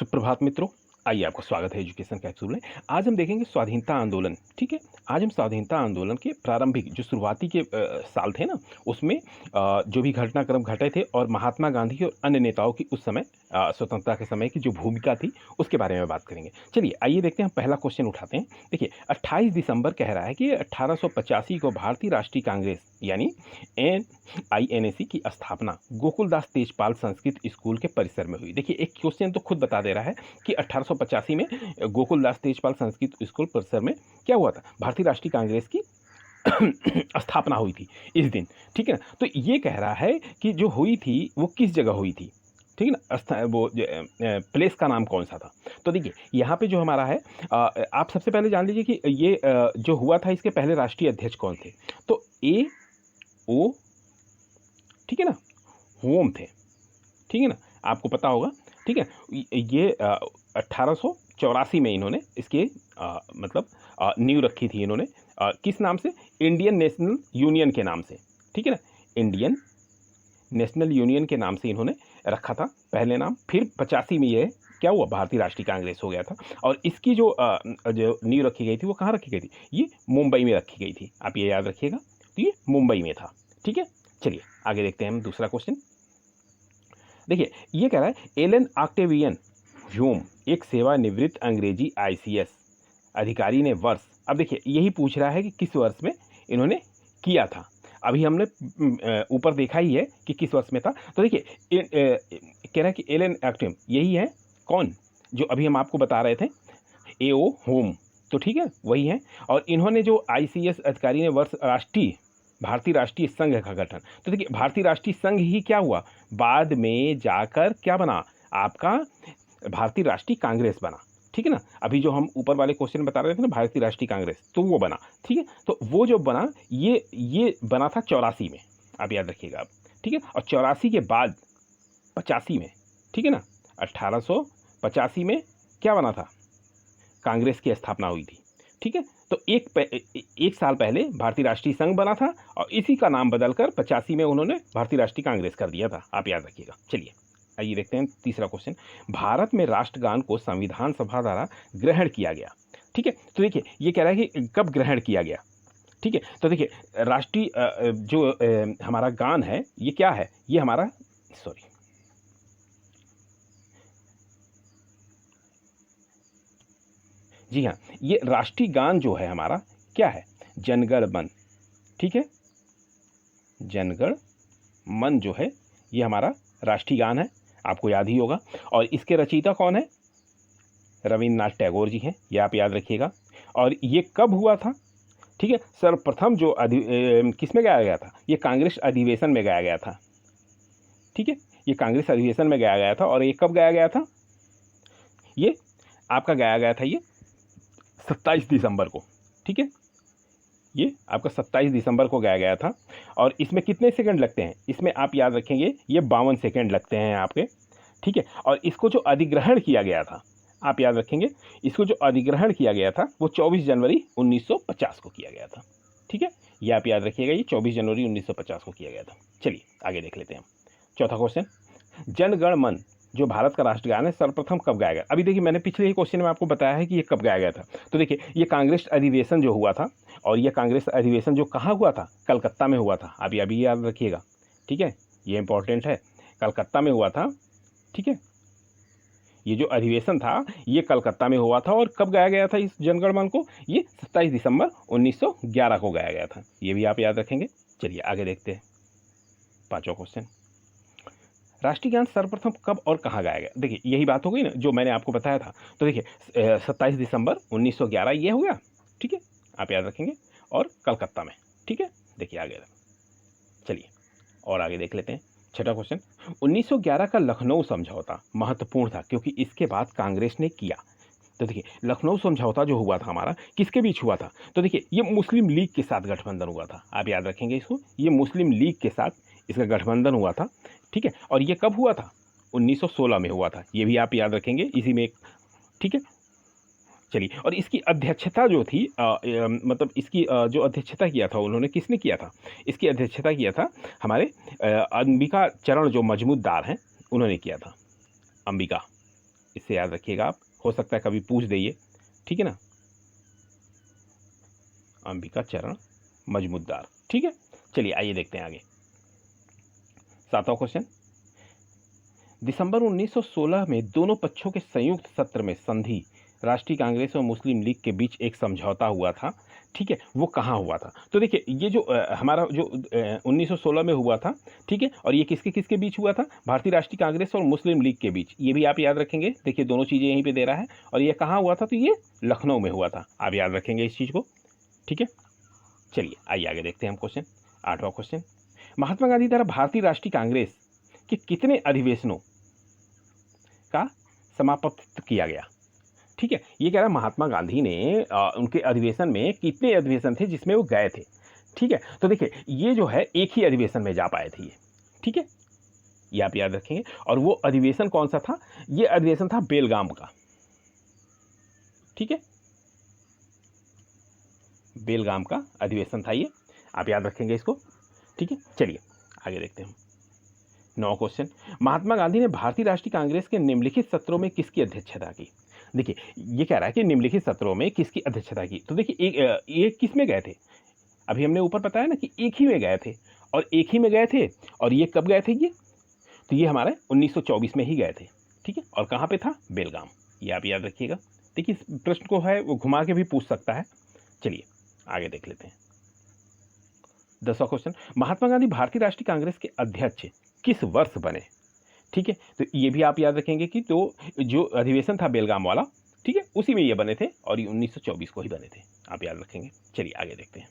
सुप्रभात मित्रों। आइए, आपका स्वागत है एजुकेशन कैप्सूल में। आज हम देखेंगे स्वाधीनता आंदोलन। ठीक है, आज हम स्वाधीनता आंदोलन के प्रारंभिक जो शुरुआती के साल थे ना, उसमें जो भी घटनाक्रम घटे थे और महात्मा गांधी और अन्य नेताओं की उस समय स्वतंत्रता के समय की जो भूमिका थी उसके बारे में बात करेंगे। चलिए आइए देखते हैं, हम पहला क्वेश्चन उठाते हैं। देखिए, 28 दिसंबर कह रहा है कि 1885 को भारतीय राष्ट्रीय कांग्रेस यानी आईएनएसी की स्थापना गोकुलदास तेजपाल संस्कृत स्कूल के परिसर में हुई। देखिए, एक क्वेश्चन तो खुद बता दे रहा है कि 1885 में गोकुलदास तेजपाल संस्कृत स्कूल परिसर में क्या हुआ था, भारतीय राष्ट्रीय कांग्रेस की स्थापना हुई थी इस दिन। ठीक है ना, तो ये कह रहा है कि जो हुई थी वो किस जगह हुई थी। ठीक है ना, वो प्लेस का नाम कौन सा था। तो देखिए, यहाँ पे जो हमारा है, आप सबसे पहले जान लीजिए कि ये जो हुआ था, इसके पहले राष्ट्रीय अध्यक्ष कौन थे। तो ए ओ, ठीक है ना, होम थे। ठीक है ना, आपको पता होगा। ठीक है, ये 1884 में इन्होंने इसके मतलब नींव रखी थी इन्होंने, किस नाम से, इंडियन नेशनल यूनियन के नाम से। ठीक है ना, इंडियन नेशनल यूनियन के नाम से इन्होंने रखा था पहले नाम। फिर 85 में ये क्या हुआ, भारतीय राष्ट्रीय कांग्रेस हो गया था। और इसकी जो नींव रखी गई थी वो कहाँ रखी गई थी, ये मुंबई में रखी गई थी। आप ये याद रखिएगा, तो ये मुंबई में था। ठीक है, चलिए आगे देखते हैं हम दूसरा क्वेश्चन। देखिए, ये कह रहा है एलन ऑक्टेवियन ह्यूम एक सेवानिवृत्त अंग्रेजी आईसीएस अधिकारी ने वर्ष, अब देखिए यही पूछ रहा है कि किस वर्ष में इन्होंने किया था। अभी हमने ऊपर देखा ही है कि किस वर्ष में था। तो देखिए, कह रहा है कि एलन ऑक्टेवियन यही है, कौन, जो अभी हम आपको बता रहे थे, एओ होम। तो ठीक है, वही है। और इन्होंने जो आईसीएस अधिकारी ने वर्ष भारतीय राष्ट्रीय संघ का गठन। तो देखिए, भारतीय राष्ट्रीय संघ ही क्या हुआ, बाद में जाकर क्या बना, आपका भारतीय राष्ट्रीय कांग्रेस बना। ठीक है ना, अभी जो हम ऊपर वाले क्वेश्चन बता रहे थे ना, भारतीय राष्ट्रीय कांग्रेस, तो वो बना। ठीक है, तो वो जो बना, ये बना था 84 में, आप याद रखिएगा आप। ठीक है, और 84 के बाद 85 में, ठीक है ना, 1885 में क्या बना था, कांग्रेस की स्थापना हुई थी। ठीक है, तो एक साल पहले भारतीय राष्ट्रीय संघ बना था और इसी का नाम बदलकर 85 में उन्होंने भारतीय राष्ट्रीय कांग्रेस कर दिया था, आप याद रखिएगा। चलिए आइए देखते हैं तीसरा क्वेश्चन। भारत में राष्ट्रगान को संविधान सभा द्वारा ग्रहण किया गया। ठीक है, तो देखिए ये कह रहा है कि कब ग्रहण किया गया। ठीक है, तो देखिए, राष्ट्रीय जो हमारा गान है, ये क्या है, ये हमारा, सॉरी, जी हाँ, ये राष्ट्रीय गान जो है हमारा क्या है, जनगण मन। ठीक है, जनगण मन जो है ये हमारा राष्ट्रीय गान है, आपको याद ही होगा। और इसके रचयिता कौन है, रविन्द्रनाथ टैगोर जी हैं, ये आप याद रखिएगा। और ये कब हुआ था, ठीक है, सर्वप्रथम जो किस में गाया गया था, ये कांग्रेस अधिवेशन में गाया गया था। ठीक है, ये कांग्रेस अधिवेशन में गाया गया था। और ये कब गाया गया था, ये आपका गाया गया था ये 27 दिसंबर को। ठीक है, ये आपका 27 दिसंबर को गाया गया था। और इसमें कितने सेकंड लगते हैं, इसमें आप याद रखेंगे ये 52 सेकंड लगते हैं आपके। ठीक है, और इसको जो अधिग्रहण किया गया था, आप याद रखेंगे, इसको जो अधिग्रहण किया गया था वो 24 जनवरी 1950 को किया गया था। ठीक है, ये आप याद रखिएगा, ये 24 जनवरी 1950 को किया गया था। चलिए आगे देख लेते हैं हम चौथा क्वेश्चन। जनगण मन जो भारत का राष्ट्रगान है, सर्वप्रथम कब गाया गया। अभी देखिए, मैंने पिछले ही क्वेश्चन में आपको बताया है कि ये कब गाया गया था। तो देखिए, ये कांग्रेस अधिवेशन जो हुआ था, और ये कांग्रेस अधिवेशन जो कहाँ हुआ था, कलकत्ता में हुआ था। अभी याद रखिएगा। ठीक है, ये इंपॉर्टेंट है, कलकत्ता में हुआ था। ठीक है, ये जो अधिवेशन था ये कलकत्ता में हुआ था। और कब गाया गया था इस जनगण मन को, ये 27 दिसंबर 1911 को गाया गया था, ये भी आप याद रखेंगे। चलिए आगे देखते हैं पांचवा क्वेश्चन। राष्ट्रीय गान सर्वप्रथम कब और कहाँ गाया गया। देखिए, यही बात हो गई ना जो मैंने आपको बताया था। तो देखिए, 27 दिसंबर 1911 ये हो गया। ठीक है, आप याद रखेंगे, और कलकत्ता में। ठीक है, देखिए आगे, चलिए और आगे देख लेते हैं छठा क्वेश्चन। 1911 का लखनऊ समझौता महत्वपूर्ण था क्योंकि इसके बाद कांग्रेस ने किया। तो देखिए, लखनऊ समझौता जो हुआ था हमारा, किसके बीच हुआ था। तो देखिए, ये मुस्लिम लीग के साथ गठबंधन हुआ था, आप याद रखेंगे इसको, ये मुस्लिम लीग के साथ इसका गठबंधन हुआ था। ठीक है, और ये कब हुआ था, 1916 में हुआ था, ये भी आप याद रखेंगे इसी में। ठीक है, चलिए, और इसकी अध्यक्षता जो थी मतलब इसकी जो अध्यक्षता किया था उन्होंने, किसने किया था, इसकी अध्यक्षता किया था हमारे अंबिका चरण जो मजमूदार हैं, उन्होंने किया था, अंबिका। इससे याद रखिएगा आप, हो सकता है कभी पूछ दे ये, ठीक है ना। अंबिका चरण मजमूदार, ठीक है। चलिए आइए देखते हैं आगे। 7वां क्वेश्चन, दिसंबर 1916 में दोनों पक्षों के संयुक्त सत्र में संधि राष्ट्रीय कांग्रेस और मुस्लिम लीग के बीच एक समझौता हुआ था, ठीक है, वो कहाँ हुआ था? तो देखिए ये जो हमारा जो 1916 में हुआ था, ठीक है, और ये किसके किसके बीच हुआ था? भारतीय राष्ट्रीय कांग्रेस और मुस्लिम लीग के बीच। ये भी आप याद रखेंगे, देखिए दोनों चीज़ें यहीं पे दे रहा है। और ये कहाँ हुआ था? तो ये लखनऊ में हुआ था, आप याद रखेंगे इस चीज़ को, ठीक है। चलिए आइए आगे देखते हैं हम क्वेश्चन। 8वां क्वेश्चन, महात्मा गांधी द्वारा भारतीय राष्ट्रीय कांग्रेस के कितने अधिवेशनों का समापन किया गया? ठीक है, ये कह रहा है महात्मा गांधी ने उनके अधिवेशन में कितने अधिवेशन थे जिसमें वो गए थे, ठीक है। तो देखिए ये जो है एक ही अधिवेशन में जा पाए थे ये, ठीक है, ये आप याद रखेंगे। और वो अधिवेशन कौन सा था? ये अधिवेशन था बेलगाम का, ठीक है, बेलगाम का अधिवेशन था ये, आप याद रखेंगे इसको, ठीक है। चलिए आगे देखते हैं हम। 9 क्वेश्चन, महात्मा गांधी ने भारतीय राष्ट्रीय कांग्रेस के निम्नलिखित सत्रों में किसकी अध्यक्षता की? देखिए ये कह रहा है कि निम्नलिखित सत्रों में किसकी अध्यक्षता की। तो देखिए ये किस में गए थे? अभी हमने ऊपर बताया ना कि एक ही में गए थे, और एक ही में गए थे, और ये कब गए थे ये? तो ये हमारे 1924 में ही गए थे, ठीक है। और कहाँ पे था? बेलगाम, ये आप याद रखिएगा। देखिए इस प्रश्न को है वो घुमा के भी पूछ सकता है। चलिए आगे देख लेते हैं। 10वां क्वेश्चन, महात्मा गांधी भारतीय राष्ट्रीय कांग्रेस के अध्यक्ष किस वर्ष बने? ठीक है, तो ये भी आप याद रखेंगे कि तो जो अधिवेशन था बेलगाम वाला, ठीक है, उसी में ये बने थे, और ये 1924 को ही बने थे, आप याद रखेंगे। चलिए आगे देखते हैं।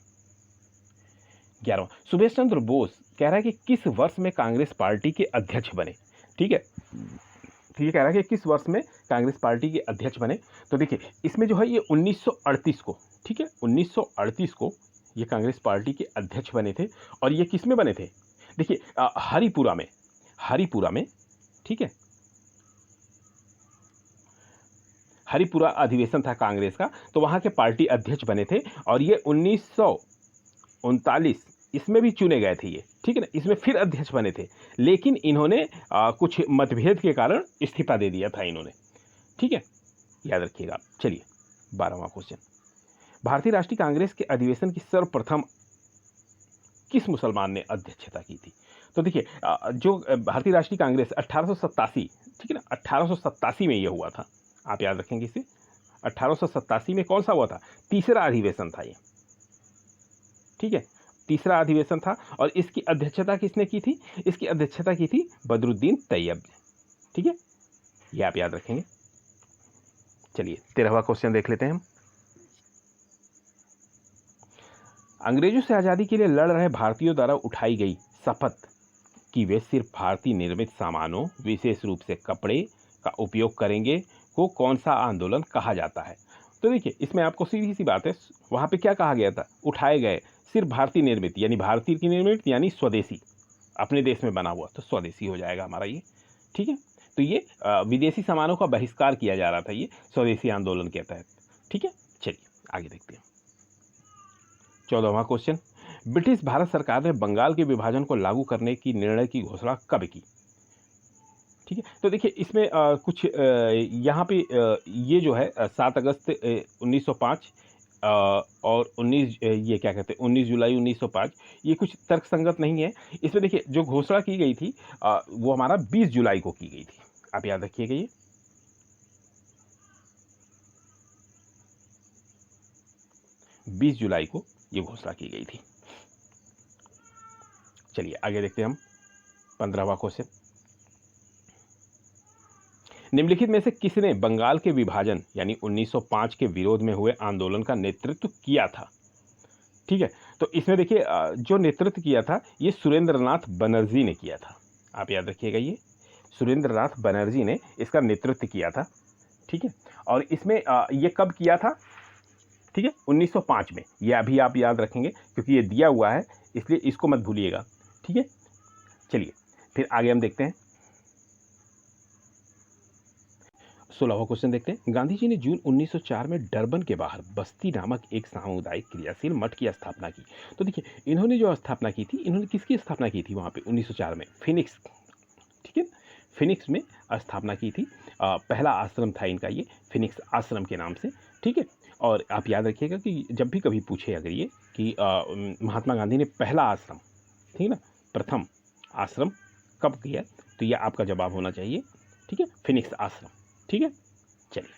11वां, सुभाष चंद्र बोस कह रहा है कि किस वर्ष में कांग्रेस पार्टी के अध्यक्ष बने? ठीक है, तो ये कह रहा है कि किस वर्ष में कांग्रेस पार्टी के अध्यक्ष बने। तो देखिए इसमें जो है ये 1938 को, ठीक है, 1938 को ये कांग्रेस पार्टी के अध्यक्ष बने थे। और ये किस में बने थे? देखिए हरिपुरा में, हरिपुरा में, ठीक है, हरिपुरा अधिवेशन था कांग्रेस का, तो वहां के पार्टी अध्यक्ष बने थे। और ये 1939 इसमें भी चुने गए थे ये, ठीक है ना, इसमें फिर अध्यक्ष बने थे, लेकिन इन्होंने कुछ मतभेद के कारण इस्तीफा दे दिया था इन्होंने, ठीक है, याद रखिएगा। चलिए 12वां क्वेश्चन, भारतीय राष्ट्रीय कांग्रेस के अधिवेशन की सर्वप्रथम किस मुसलमान ने अध्यक्षता की थी? तो देखिए जो भारतीय राष्ट्रीय कांग्रेस 1887, ठीक है ना, 1887 में ये हुआ था, आप याद रखेंगे इसे। 1887 में कौन सा हुआ था? तीसरा अधिवेशन था ये, ठीक है, तीसरा अधिवेशन था। और इसकी अध्यक्षता किसने की थी? इसकी अध्यक्षता की थी बदरुद्दीन तैयब ने, ठीक है, ये आप याद रखेंगे। चलिए 13वां क्वेश्चन देख लेते हैं हम। अंग्रेजों से आज़ादी के लिए लड़ रहे भारतीयों द्वारा उठाई गई शपथ कि वे सिर्फ भारतीय निर्मित सामानों, विशेष रूप से कपड़े का उपयोग करेंगे को कौन सा आंदोलन कहा जाता है? तो देखिए इसमें आपको सीधी सी बात है, वहाँ पे क्या कहा गया था? उठाए गए सिर्फ भारतीय निर्मित, यानी भारतीय की निर्मित यानी स्वदेशी, अपने देश में बना हुआ, तो स्वदेशी हो जाएगा हमारा ये, ठीक है। तो ये विदेशी सामानों का बहिष्कार किया जा रहा था ये स्वदेशी आंदोलन के तहत, ठीक है। चलिए आगे देखते हैं। 14वां क्वेश्चन, ब्रिटिश भारत सरकार ने बंगाल के विभाजन को लागू करने की निर्णय की घोषणा कब की? ठीक है, तो देखिए इसमें कुछ यहाँ पे ये जो है 7 अगस्त 1905 और 19 ये क्या कहते हैं 19 जुलाई 1905, ये कुछ तर्कसंगत नहीं है। इसमें देखिए जो घोषणा की गई थी वो हमारा 20 जुलाई को की गई थी, आप याद रखिएगा ये। 20 जुलाई को ये घोषणा की गई थी। चलिए आगे देखते हैं हम। 15वां क्वेश्चन, निम्नलिखित में से किसने बंगाल के विभाजन यानी 1905 के विरोध में हुए आंदोलन का नेतृत्व किया था? ठीक है, तो इसमें देखिए जो नेतृत्व किया था ये सुरेंद्रनाथ बनर्जी ने किया था, आप याद रखिएगा ये सुरेंद्रनाथ बनर्जी ने इसका नेतृत्व किया था, ठीक है। और इसमें ये कब किया था? ठीक है, 1905 में, ये अभी आप याद रखेंगे क्योंकि ये दिया हुआ है, इसलिए इसको मत भूलिएगा, ठीक है। चलिए फिर आगे हम देखते हैं। 16वां क्वेश्चन देखते हैं। गांधी जी ने जून 1904 में डरबन के बाहर बस्ती नामक एक सामुदायिक क्रियाशील मठ की स्थापना की। तो देखिए इन्होंने जो स्थापना की थी, इन्होंने किसकी स्थापना की थी वहाँ पे 1904 में? फिनिक्स, ठीक है, फिनिक्स में स्थापना की थी। पहला आश्रम था इनका ये फिनिक्स आश्रम के नाम से, ठीक है। और आप याद रखिएगा कि जब भी कभी पूछे अगर ये कि महात्मा गांधी ने पहला आश्रम, ठीक है ना, प्रथम आश्रम कब किया, तो ये आपका जवाब होना चाहिए, ठीक है, फिनिक्स आश्रम, ठीक है। चलिए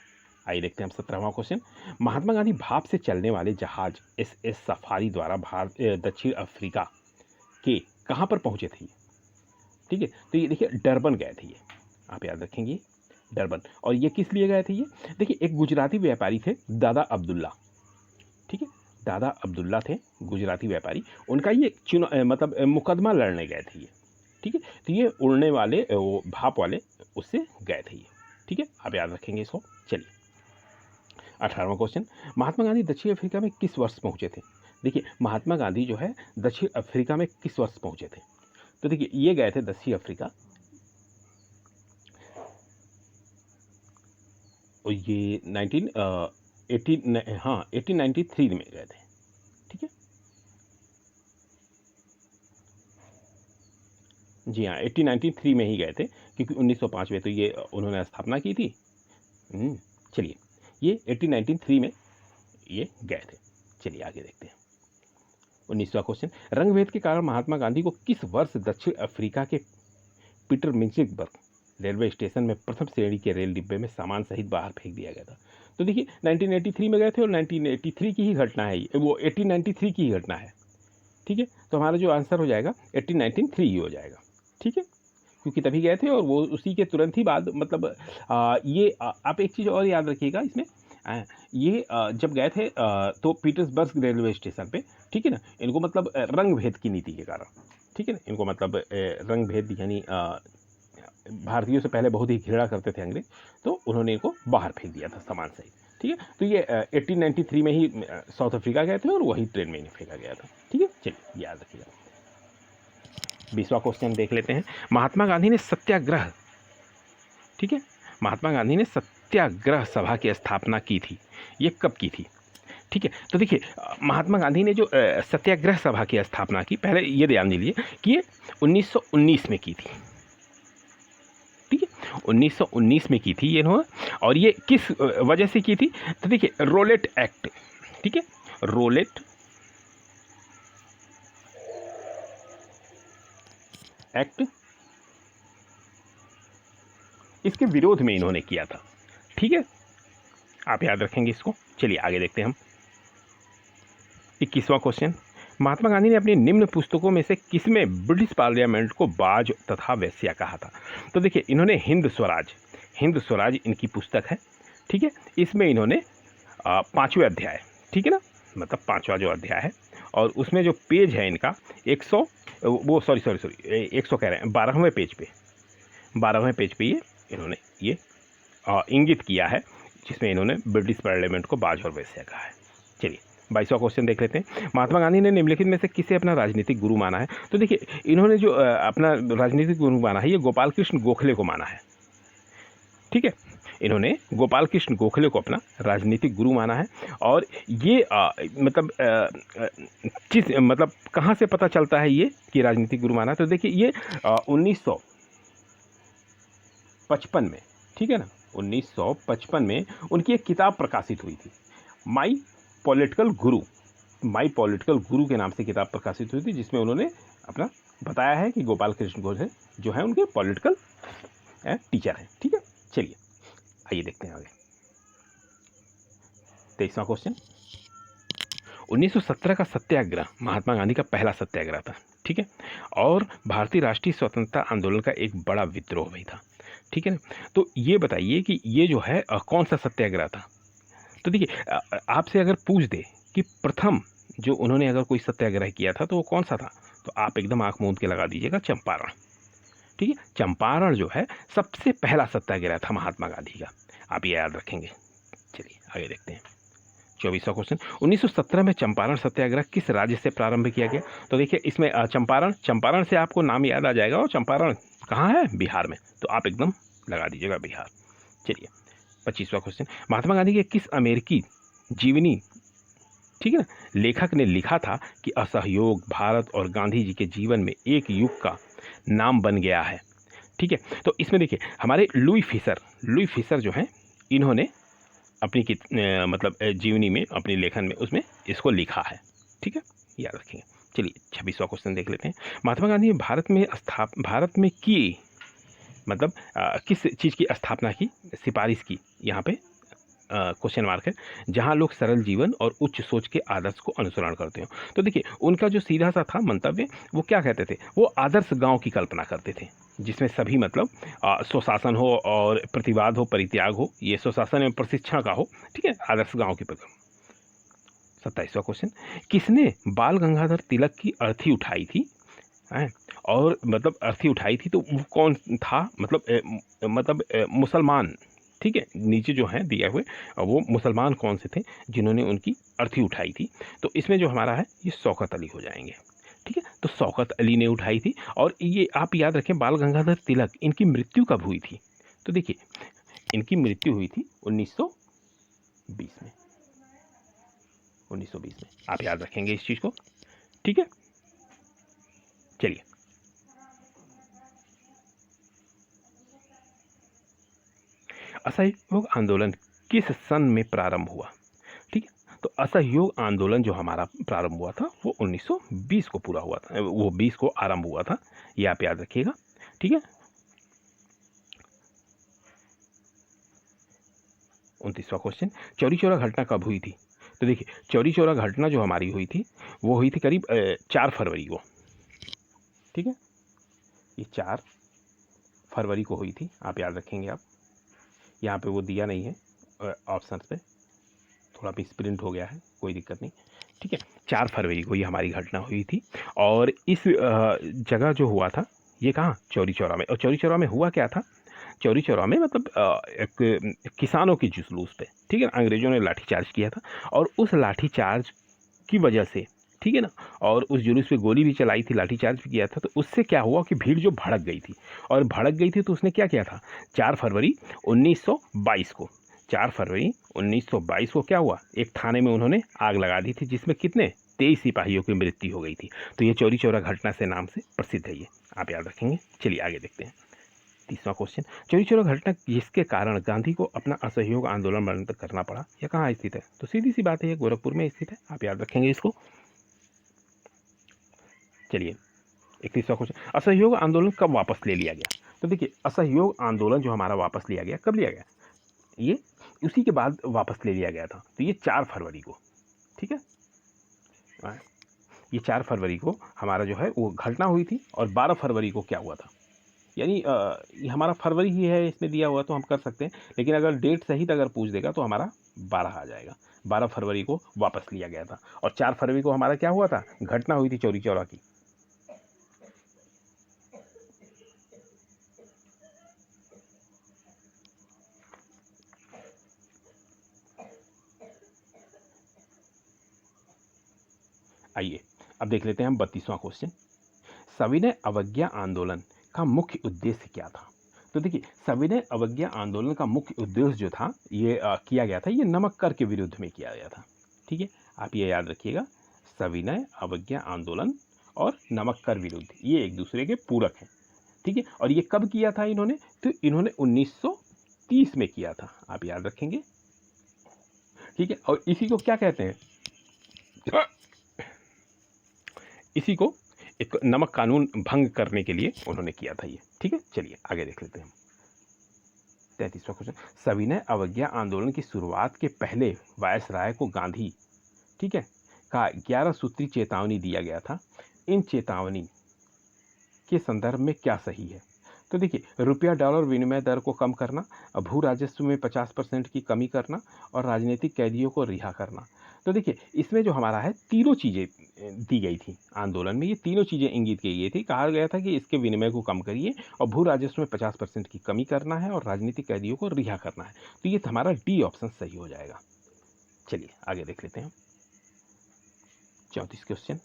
आइए देखते हैं हम 17वां क्वेश्चन। महात्मा गांधी भाप से चलने वाले जहाज SS सफारी द्वारा दक्षिण अफ्रीका के कहाँ पर पहुंचे थे, ठीक है। तो ये देखिए डरबन गए थे ये, आप याद रखेंगे डरबन। और ये किस लिए गए थे ये, देखिए एक गुजराती व्यापारी थे दादा अब्दुल्ला, ठीक है, दादा अब्दुल्ला थे गुजराती व्यापारी, उनका ये मतलब मुकदमा लड़ने गए थे ये, ठीक है। तो ये उड़ने वाले वो भाप वाले उससे गए थे ये, ठीक है, आप याद रखेंगे इसको। चलिए 18वां क्वेश्चन, महात्मा गांधी दक्षिण अफ्रीका में किस वर्ष पहुंचे थे। देखिए महात्मा गांधी जो है दक्षिण अफ्रीका में किस वर्ष पहुंचे थे, तो देखिए ये गए थे दक्षिण अफ्रीका, और ये 1893 में गए थे, ठीक है। जी हाँ 1893 में ही गए थे, क्योंकि 1905 में तो ये उन्होंने स्थापना की थी। चलिए ये 1893 में ये गए थे। चलिए आगे देखते हैं 19वां क्वेश्चन, रंगभेद के कारण महात्मा गांधी को किस वर्ष दक्षिण अफ्रीका के पीटरमिंस्बर्ग रेलवे स्टेशन में प्रथम श्रेणी के रेल डिब्बे में सामान सहित बाहर फेंक दिया गया था। तो देखिए 1983 में गए थे और 1983 की ही घटना है, वो 1893 की ही घटना है, ठीक है। तो हमारा जो आंसर हो जाएगा 1893 ही हो जाएगा, ठीक है, क्योंकि तभी गए थे और वो उसी के तुरंत ही बाद मतलब आप एक चीज़ और याद रखिएगा इसमें, ये जब गए थे तो पीटर्सबर्ग रेलवे स्टेशन पे, ठीक है ना, इनको मतलब रंग भेद की नीति के कारण, ठीक है ना, इनको मतलब रंग भेद यानी भारतीयों से पहले बहुत ही घृणा करते थे अंग्रेज, तो उन्होंने इनको बाहर फेंक दिया था सामान सहित, ठीक है। तो ये 1893 में ही साउथ अफ्रीका गए थे और वही ट्रेन में इन्हें फेंका गया था, ठीक है। चलिए याद रखिएगा 20वां क्वेश्चन देख लेते हैं, महात्मा गांधी ने सत्याग्रह, ठीक है, महात्मा गांधी ने सत्याग्रह सभा की स्थापना की थी, ये कब की थी, ठीक है। तो देखिए महात्मा गांधी ने जो सत्याग्रह सभा की स्थापना की, पहले ये ध्यान दीजिए कि ये 1919 में की थी, ठीक है, 1919 में की थी ये इन्होंने, और ये किस वजह से की थी, तो देखिए रोलेट एक्ट, ठीक है, रोलेट एक्ट, इसके विरोध में इन्होंने किया था, ठीक है, आप याद रखेंगे इसको। चलिए आगे देखते हैं हम 21वां क्वेश्चन, महात्मा गांधी ने अपनी निम्न पुस्तकों में से किसमें ब्रिटिश पार्लियामेंट को बाज तथा वेश्या कहा था। तो देखिए इन्होंने हिंद स्वराज इनकी पुस्तक है, ठीक है, इसमें इन्होंने 5वें अध्याय, ठीक है ना, मतलब 5वां जो अध्याय है, और उसमें जो पेज है इनका 100 कह रहे हैं 12वें पेज पे ये इन्होंने ये इंगित किया है, जिसमें इन्होंने ब्रिटिश पार्लियामेंट को बाज और वेश्या कहा है। चलिए 22वां क्वेश्चन देख लेते हैं, महात्मा गांधी ने निम्नलिखित में से किसे अपना राजनीतिक गुरु माना है। तो देखिए इन्होंने जो अपना राजनीतिक गुरु माना है, ये गोपाल कृष्ण गोखले को माना है, ठीक है, इन्होंने गोपाल कृष्ण गोखले को अपना राजनीतिक गुरु माना है। और ये मतलब कहाँ से पता चलता है ये कि राजनीतिक गुरु माना है, तो देखिए ये 1955 में, ठीक है ना, 1955 में उनकी एक किताब प्रकाशित हुई थी, माई पॉलिटिकल गुरु के नाम से किताब प्रकाशित हुई थी, जिसमें उन्होंने अपना बताया है कि गोपाल कृष्ण गोखले जो है उनके पॉलिटिकल टीचर हैं, ठीक है। चलिए आइए देखते हैं आगे 23वां क्वेश्चन, 1917 का सत्याग्रह महात्मा गांधी का पहला सत्याग्रह था, ठीक है, और भारतीय राष्ट्रीय स्वतंत्रता आंदोलन का एक बड़ा विद्रोह भी था, ठीक है ना। तो ये बताइए कि ये जो है कौन सा सत्याग्रह था। तो देखिए आपसे अगर पूछ दे कि प्रथम जो उन्होंने अगर कोई सत्याग्रह किया था तो वो कौन सा था, तो आप एकदम आंख मूंद के लगा दीजिएगा चंपारण, ठीक है, चंपारण जो है सबसे पहला सत्याग्रह था महात्मा गांधी का, आप ये याद रखेंगे। चलिए आगे देखते हैं 24वां क्वेश्चन, 1917 में चंपारण सत्याग्रह किस राज्य से प्रारंभ किया गया। तो देखिए इसमें चंपारण से आपको नाम याद आ जाएगा, और चंपारण कहाँ है, बिहार में, तो आप एकदम लगा दीजिएगा बिहार। चलिए 25वां क्वेश्चन, महात्मा गांधी के किस अमेरिकी जीवनी, ठीक है ना, लेखक ने लिखा था कि असहयोग भारत और गांधी जी के जीवन में एक युग का नाम बन गया है, ठीक है। तो इसमें देखिए हमारे लुई लुई फिशर जो है, इन्होंने अपनी मतलब जीवनी में, अपनी लेखन में उसमें इसको लिखा है। ठीक है, याद रखेंगे। चलिए 26वां क्वेश्चन देख लेते हैं। महात्मा गांधी ने भारत में की, मतलब किस चीज़ की स्थापना की, सिफारिश की, यहाँ पे क्वेश्चन मार्क है, जहाँ लोग सरल जीवन और उच्च सोच के आदर्श को अनुसरण करते हो। तो देखिए उनका जो सीधा सा था मंतव्य, वो क्या कहते थे, वो आदर्श गांव की कल्पना करते थे, जिसमें सभी मतलब स्वशासन हो और प्रतिवाद हो, परित्याग हो, ये स्वशासन एवं प्रशिक्षण का हो। ठीक है, आदर्श गांव की प्रकार। 27वां क्वेश्चन, किसने बाल गंगाधर तिलक की अर्थी उठाई थी, हैं, और मतलब अर्थी उठाई थी तो वो कौन था, मतलब मुसलमान। ठीक है, नीचे जो है दिया हुए वो मुसलमान कौन से थे जिन्होंने उनकी अर्थी उठाई थी। तो इसमें जो हमारा है ये शौकत अली हो जाएंगे। ठीक है, तो शौकत अली ने उठाई थी। और ये आप याद रखें, बाल गंगाधर तिलक, इनकी मृत्यु कब हुई थी, तो देखिए इनकी मृत्यु हुई थी 1920 में। 1920 में आप याद रखेंगे इस चीज़ को। ठीक है, चलिए असहयोग आंदोलन किस सन में प्रारंभ हुआ। ठीक है, तो असहयोग आंदोलन जो हमारा प्रारंभ हुआ था वो 1920 को पूरा हुआ था, वो 20 को आरंभ हुआ था, ये आप याद रखिएगा। ठीक है, 29वां क्वेश्चन, चौरी चौरा घटना कब हुई थी। तो देखिए चौरी चौरा घटना जो हमारी हुई थी वो हुई थी करीब 4 फरवरी को। ठीक है, ये 4 फरवरी को हुई थी, आप याद रखेंगे। आप यहाँ पे वो दिया नहीं है ऑप्शन पे, थोड़ा मिसप्रिंट हो गया है, कोई दिक्कत नहीं। ठीक है, 4 फरवरी को ये हमारी घटना हुई थी। और इस जगह जो हुआ था ये कहाँ, चौरी चौरा में। और चौरी चौरा में हुआ क्या था, चौरी चौरा में मतलब एक किसानों के जुलूस पे, ठीक है, अंग्रेजों ने लाठीचार्ज किया था। और उस लाठीचार्ज की वजह से, ठीक है ना, और उस जुलूस पे गोली भी चलाई थी, लाठीचार्ज भी किया था, तो उससे क्या हुआ कि भीड़ जो भड़क गई थी, और भड़क गई थी तो उसने क्या किया था, 4 फरवरी 1922 को, 4 फरवरी 1922 को क्या हुआ, एक थाने में उन्होंने आग लगा दी थी, जिसमें कितने 23 सिपाहियों की मृत्यु हो गई थी। तो ये चौरी चौरा घटना से नाम से प्रसिद्ध है, ये आप याद रखेंगे। चलिए आगे देखते हैं 30वां क्वेश्चन, चौरी चौरा घटना जिसके कारण गांधी को अपना असहयोग आंदोलन बंद करना पड़ा, यह कहाँ स्थित है। तो सीधी सी बात है, ये गोरखपुर में स्थित है, आप याद रखेंगे इसको। चलिए 31वां क्वेश्चन, असहयोग आंदोलन कब वापस ले लिया गया। तो देखिए असहयोग आंदोलन जो हमारा वापस लिया गया, कब लिया गया, ये उसी के बाद वापस ले लिया गया था। तो ये 4 फरवरी को, ठीक है, ये 4 फरवरी को हमारा जो है वो घटना हुई थी। और 12 फरवरी को क्या हुआ था, यानी ये हमारा फरवरी ही है इसमें दिया हुआ, तो हम कर सकते हैं, लेकिन अगर डेट सहित अगर पूछ देगा तो हमारा 12 आ जाएगा। 12 फरवरी को वापस लिया गया था। और 4 फरवरी को हमारा क्या हुआ था, घटना हुई थी चौरी चौरा की। आइए अब देख लेते हैं हम 32वां क्वेश्चन, सविनय अवज्ञा आंदोलन का मुख्य उद्देश्य क्या था। तो देखिए सविनय अवज्ञा आंदोलन का मुख्य उद्देश्य जो था ये किया गया था, ये नमक कर के विरुद्ध में किया गया था। ठीक है, आप ये याद रखिएगा, सविनय अवज्ञा आंदोलन और नमक कर विरुद्ध ये एक दूसरे के पूरक हैं। ठीक है, और ये कब किया था इन्होंने, तो इन्होंने 1930 में किया था, आप याद रखेंगे। ठीक है, और इसी को क्या कहते हैं, इसी को एक नमक कानून भंग करने के लिए उन्होंने किया था ये। ठीक है, चलिए आगे देख लेते हैं 33वां क्वेश्चन, सविनय अवज्ञा आंदोलन की शुरुआत के पहले वायसराय को गांधी, ठीक है, का 11 सूत्री चेतावनी दिया गया था। इन चेतावनी के संदर्भ में क्या सही है। तो देखिए रुपया डॉलर विनिमय दर को कम करना, भू राजस्व में 50% की कमी करना और राजनीतिक कैदियों को रिहा करना। तो देखिए इसमें जो हमारा है तीनों चीज़ें दी गई थी आंदोलन में, ये तीनों चीज़ें इंगित की गई थी। कहा गया था कि इसके विनिमय को कम करिए और भू राजस्व में 50% की कमी करना है और राजनीतिक कैदियों को रिहा करना है। तो ये हमारा डी ऑप्शन सही हो जाएगा। चलिए आगे देख लेते हैं 34 क्वेश्चन,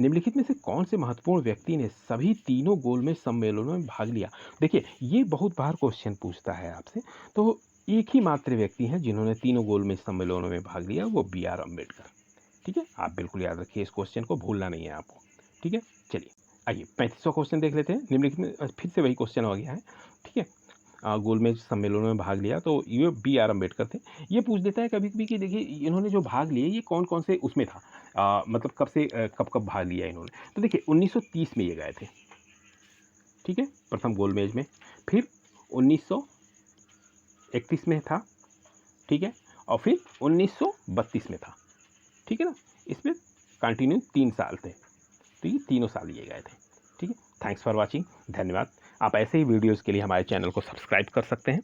निम्नलिखित में से कौन से महत्वपूर्ण व्यक्ति ने सभी तीनों गोलमेज सम्मेलनों में भाग लिया। देखिए ये बहुत बार क्वेश्चन पूछता है आपसे, तो एक ही मात्र व्यक्ति हैं जिन्होंने तीनों गोलमेज सम्मेलनों में भाग लिया, वो B.R. अम्बेडकर। ठीक है, आप बिल्कुल याद रखिए, इस क्वेश्चन को भूलना नहीं है आपको। ठीक है, चलिए आइए 35वां क्वेश्चन देख लेते हैं। निम्नलिखित में फिर से वही क्वेश्चन हो गया है। ठीक है, गोलमेज सम्मेलनों में भाग लिया, तो ये बी आर अम्बेडकर थे। ये पूछ देता है कभी-कभी कि देखिए इन्होंने जो भाग लिए ये कौन-कौन से उसमें था, मतलब कब से कब-कब भाग लिया इन्होंने। तो देखिए 1930 में ये गए थे, ठीक है? प्रथम गोलमेज में, फिर 1931 में था, ठीक है? और फिर 1932 में था, ठीक है ना? इसमें कंटिन्यू 3 साल थे, तो ये तीनों साल ये गए थे, ठीक है? थैंक्स फॉर वॉचिंग, धन्यवाद। आप ऐसे ही वीडियोज़ के लिए हमारे चैनल को सब्सक्राइब कर सकते हैं।